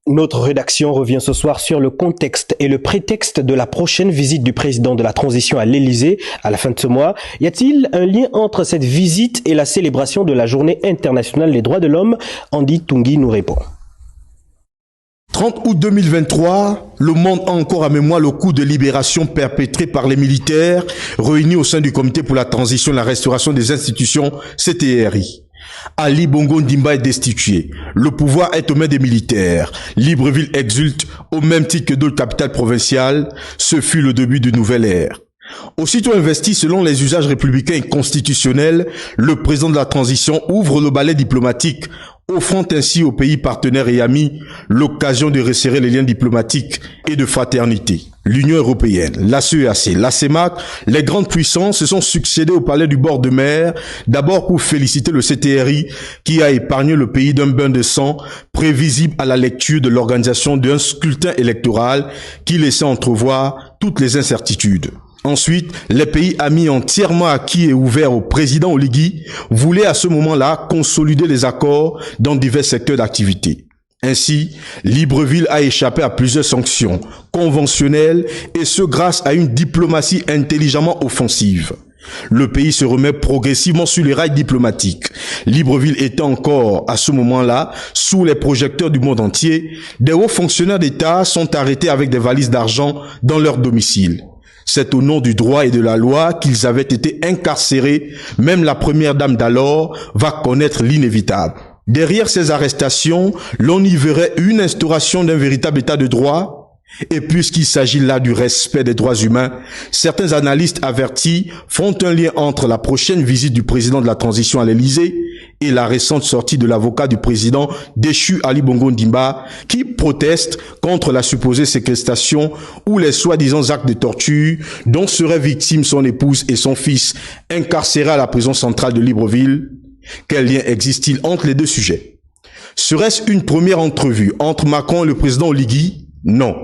Notre rédaction revient ce soir sur le contexte et le prétexte de la prochaine visite du président de la transition à l'Élysée à la fin de ce mois. Y a-t-il un lien entre cette visite et la célébration de la Journée internationale des droits de l'homme? Andy Tungi nous répond. 30 août 2023, le monde a encore à mémoire le coup de libération perpétré par les militaires réunis au sein du Comité pour la transition et la restauration des institutions CTRI. Ali Bongo Ndimba est destitué. Le pouvoir est aux mains des militaires. Libreville exulte au même titre que d'autres capitales provinciales. Ce fut le début d'une nouvelle ère. Aussitôt investi selon les usages républicains et constitutionnels, le président de la transition ouvre le balai diplomatique, offrant ainsi aux pays partenaires et amis l'occasion de resserrer les liens diplomatiques et de fraternité. L'Union européenne, la CEAC, la CEMAC, les grandes puissances se sont succédées au palais du bord de mer, d'abord pour féliciter le CTRI qui a épargné le pays d'un bain de sang prévisible à la lecture de l'organisation d'un scrutin électoral qui laissait entrevoir toutes les incertitudes. Ensuite, les pays amis entièrement acquis et ouverts au président Oligui voulaient à ce moment-là consolider les accords dans divers secteurs d'activité. Ainsi, Libreville a échappé à plusieurs sanctions conventionnelles et ce grâce à une diplomatie intelligemment offensive. Le pays se remet progressivement sur les rails diplomatiques. Libreville était encore, à ce moment-là, sous les projecteurs du monde entier. Des hauts fonctionnaires d'État sont arrêtés avec des valises d'argent dans leur domicile. C'est au nom du droit et de la loi qu'ils avaient été incarcérés. Même la première dame d'alors va connaître l'inévitable. Derrière ces arrestations, l'on y verrait une instauration d'un véritable état de droit. Et puisqu'il s'agit là du respect des droits humains, certains analystes avertis font un lien entre la prochaine visite du président de la transition à l'Élysée et la récente sortie de l'avocat du président déchu Ali Bongo Ndimba qui proteste contre la supposée séquestration ou les soi-disant actes de torture dont seraient victimes son épouse et son fils incarcérés à la prison centrale de Libreville. Quel lien existe-t-il entre les deux sujets? Serait-ce une première entrevue entre Macron et le président Oligui? Non.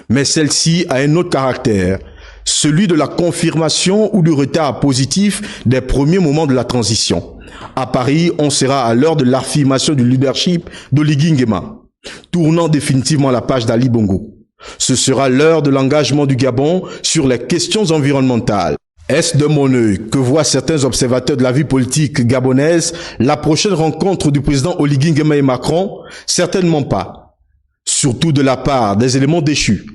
Mais celle-ci a un autre caractère, celui de la confirmation ou du retard positif des premiers moments de la transition. À Paris, on sera à l'heure de l'affirmation du leadership d'Oligui Nguema, tournant définitivement la page d'Ali Bongo. Ce sera l'heure de l'engagement du Gabon sur les questions environnementales. Est-ce de mon œil que voient certains observateurs de la vie politique gabonaise la prochaine rencontre du président Oligui Nguema et Macron? Certainement pas. Surtout de la part des éléments déchus.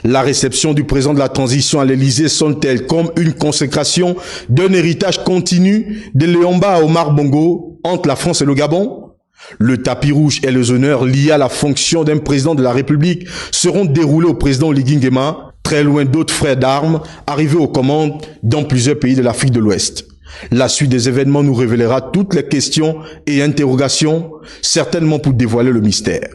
La réception du président de la transition à l'Élysée sonne-t-elle comme une consécration d'un héritage continu de Léomba à Omar Bongo entre la France et le Gabon? Le tapis rouge et les honneurs liés à la fonction d'un président de la République seront déroulés au président Oligui Nguema, très loin d'autres frères d'armes arrivés aux commandes dans plusieurs pays de l'Afrique de l'Ouest. La suite des événements nous révélera toutes les questions et interrogations, certainement pour dévoiler le mystère.